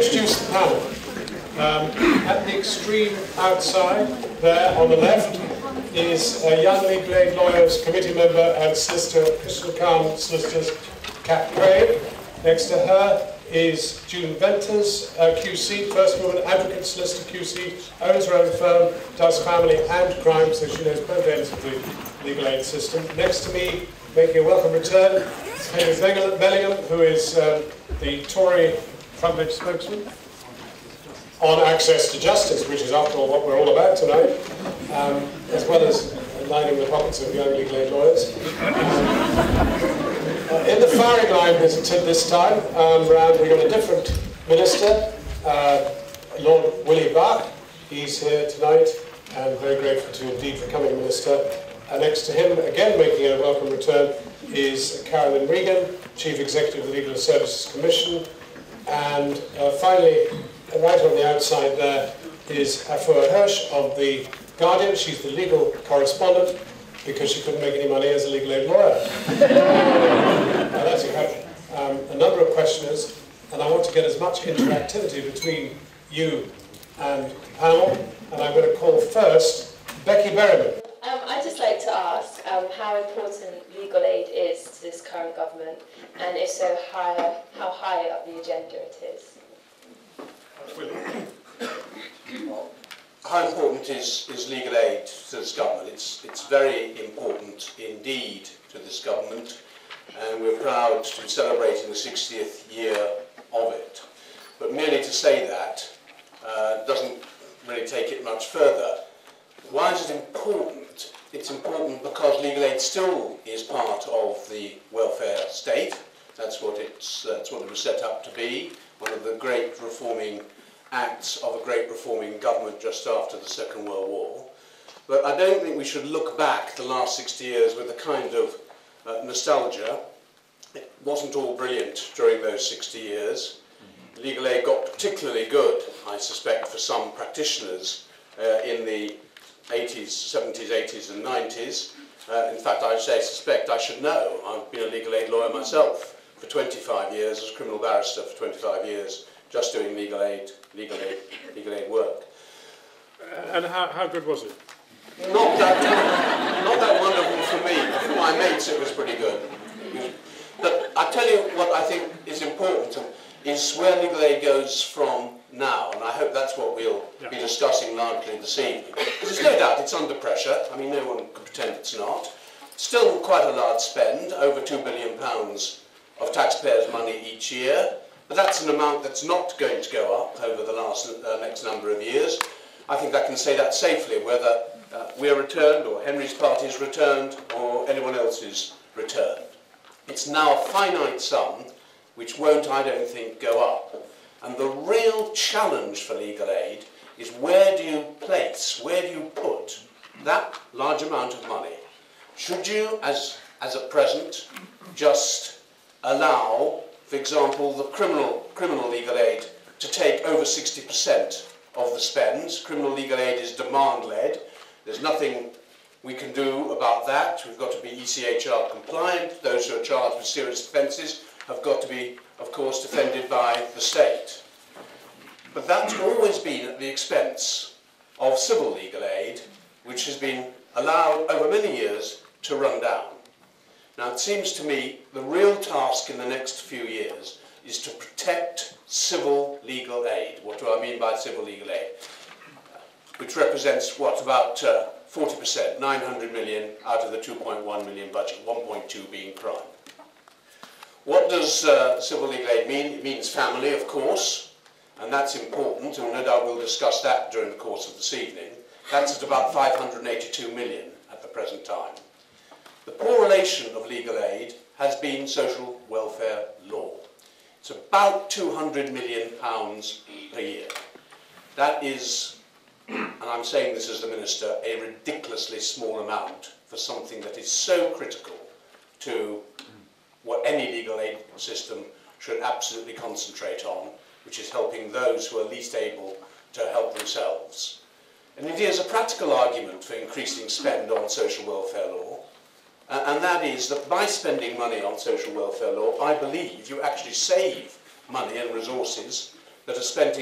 introduce the panel. At the extreme outside, there on the left, is a young legal aid lawyers committee member and solicitor, Christian Khan Solicitors, Kat Craig. Next to her is June Venters, QC, first woman advocate solicitor QC, owns her own firm, does family and crime, so she knows both ends of the legal aid system. Next to me, making a welcome return, is Henry Bellingham, who is the Tory Frontbench spokesman on access to justice, which is after all what we're all about tonight, as well as lining the pockets of young legal aid lawyers. In the firing line this time round, we've got a different minister, Lord Willie Bach. He's here tonight and very grateful to indeed becoming minister. Next to him, again making a welcome return, is Carolyn Regan, Chief Executive of the Legal Services Commission. And finally, right on the outside there is Afua Hirsch of The Guardian. She's the legal correspondent because she couldn't make any money as a legal aid lawyer. Now that's you have a number of questioners, and I want to get as much interactivity between you and the panel. And I'm going to call first Becky Berryman. I'd just like to ask how important legal aid is to this current government, and if so, how high up the agenda it is. How important is legal aid to this government? It's very important indeed to this government, and we're proud to be celebrating the 60th year of it. But merely to say that doesn't really take it much further. Why is it important? It's important because legal aid still is part of the welfare state. That's what it was set up to be. One of the great reforming acts of a great reforming government just after the Second World War. But I don't think we should look back the last 60 years with a kind of nostalgia. It wasn't all brilliant during those 60 years. Legal aid got particularly good, I suspect, for some practitioners in the 80s, 70s, 80s and 90s. In fact, I suspect I should know. I've been a legal aid lawyer myself for 25 years, as a criminal barrister for 25 years, just doing legal aid work. And how good was it? Not that wonderful for me. For my mates, it was pretty good. But I tell you what I think is important is where legal aid goes from now, and I hope that's what we'll be discussing largely this evening. Because there's no doubt it's under pressure. I mean, no one can pretend it's not. Still quite a large spend, over £2 billion of taxpayers' money each year. But that's an amount that's not going to go up over the next number of years. I think I can say that safely, whether we are returned, or Henry's party is returned, or anyone else is returned. It's now a finite sum, which won't, I don't think, go up. And the real challenge for legal aid is where do you place, where do you put that large amount of money? Should you, as at present, just allow, for example, the criminal legal aid to take over 60% of the spends? Criminal legal aid is demand-led. There's nothing we can do about that. We've got to be ECHR compliant. Those who are charged with serious offences have got to be, of course, defended by the state. But that's always been at the expense of civil legal aid, which has been allowed over many years to run down. Now, it seems to me the real task in the next few years is to protect civil legal aid. What do I mean by civil legal aid? Which represents, what, about 40%, 900 million out of the 2.1 million budget, 1.2 being crime. What does civil legal aid mean? It means family, of course, and that's important, and no doubt we'll discuss that during the course of this evening. That's at about 582 million at the present time. The poor relation of legal aid has been social welfare law. It's about £200 million per year. That is, and I'm saying this as the Minister, a ridiculously small amount for something that is so critical to what any legal aid system should absolutely concentrate on, which is helping those who are least able to help themselves. And it is a practical argument for increasing spend on social welfare law, and that is that by spending money on social welfare law, I believe you actually save money and resources that are spent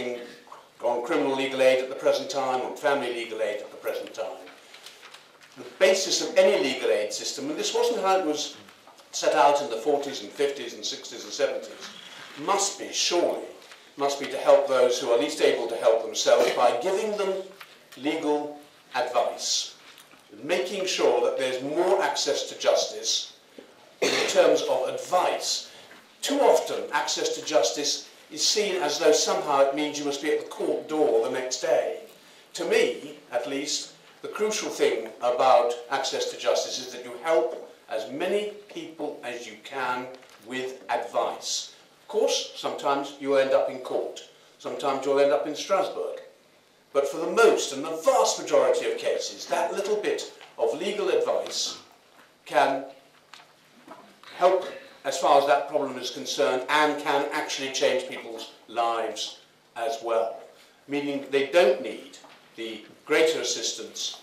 on criminal legal aid at the present time, on family legal aid at the present time. The basis of any legal aid system, and this wasn't how it was set out in the 40s and 50s and 60s and 70s, must be, surely, must be to help those who are least able to help themselves by giving them legal advice, making sure that there's more access to justice in terms of advice. Too often, access to justice is seen as though somehow it means you must be at the court door the next day. To me, at least, the crucial thing about access to justice is that you help as many people as you can with advice. Of course, sometimes you'll end up in court. Sometimes you'll end up in Strasbourg. But for the most and the vast majority of cases, that little bit of legal advice can help as far as that problem is concerned and can actually change people's lives as well. Meaning they don't need the greater assistance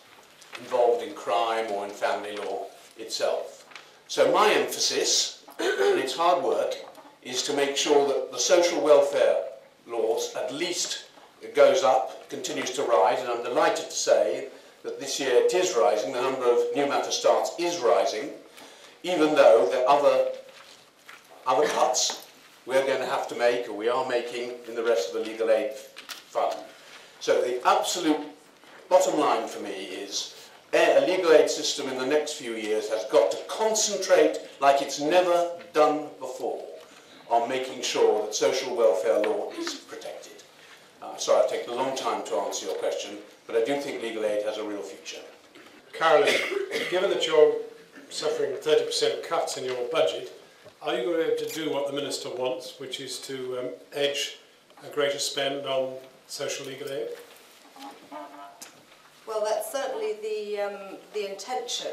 involved in crime or in family law itself. So my emphasis, and it's hard work, is to make sure that the social welfare laws at least goes up, continues to rise, and I'm delighted to say that this year it is rising, the number of new matter starts is rising, even though there are other cuts we're going to have to make, or we are making, in the rest of the legal aid fund. So the absolute bottom line for me is a legal aid system in the next few years has got to concentrate, like it's never done before, on making sure that social welfare law is protected. Sorry, I've taken a long time to answer your question, but I do think legal aid has a real future. Carolyn, given that you're suffering 30% cuts in your budget, are you going to do what the Minister wants, which is to edge a greater spend on social legal aid? Well, that's certainly the intention,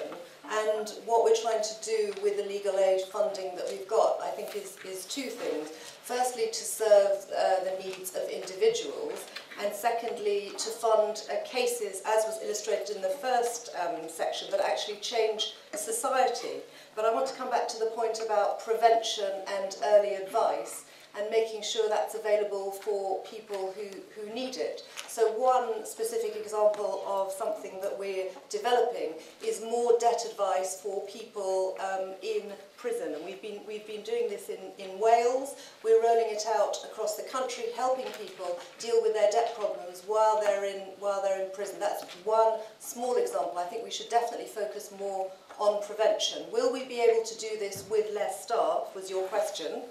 and what we're trying to do with the legal aid funding that we've got, I think, is two things. Firstly, to serve the needs of individuals, and secondly, to fund cases, as was illustrated in the first section, that actually change society. But I want to come back to the point about prevention and early advice, and making sure that's available for people who need it. So one specific example of something that we're developing is more debt advice for people in prison. And we've been doing this in Wales. We're rolling it out across the country, helping people deal with their debt problems while they're in prison. That's one small example. I think we should definitely focus more on prevention. Will we be able to do this with less staff, was your question.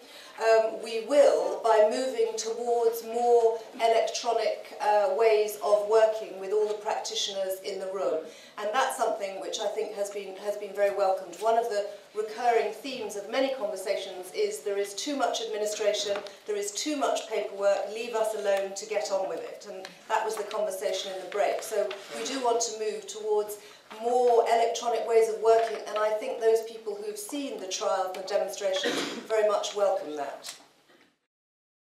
We will, by moving towards more electronic ways of working with all the practitioners in the room. And that's something which I think has been very welcomed. One of the recurring themes of many conversations is there is too much administration, there is too much paperwork, leave us alone to get on with it. And that was the conversation in the break. So we do want to move towards more electronic ways of working, and I think those people who've seen the trial and the demonstrations very much welcome that.